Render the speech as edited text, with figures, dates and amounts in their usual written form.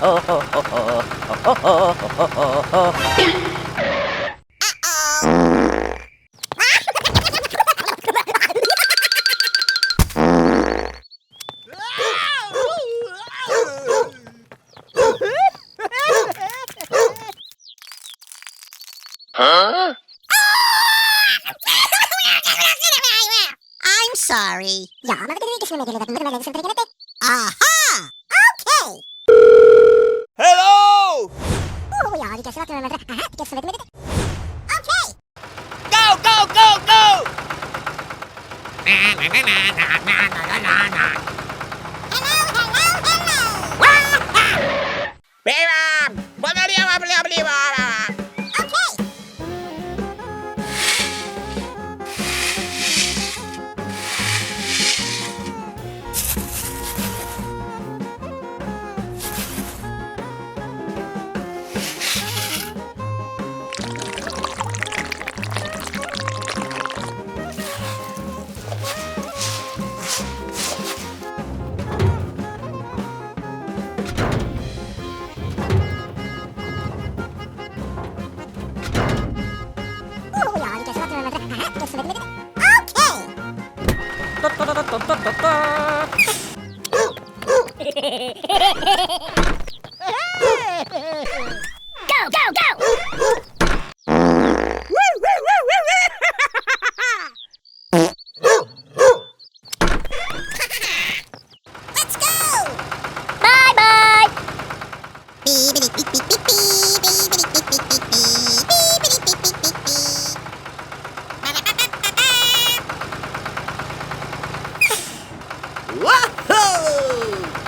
I'm sorry. Aha! Okay! Hello! Okay! Go, go, go, go! Go, go, go! Let's go! Bye-bye! Beep, beep, beep, beep, beep, beep, beep, beep, beep, beep, beep, beep, beep, beep, beep, beep, beep. Ba-da-ba-ba-ba-ba. Whoa!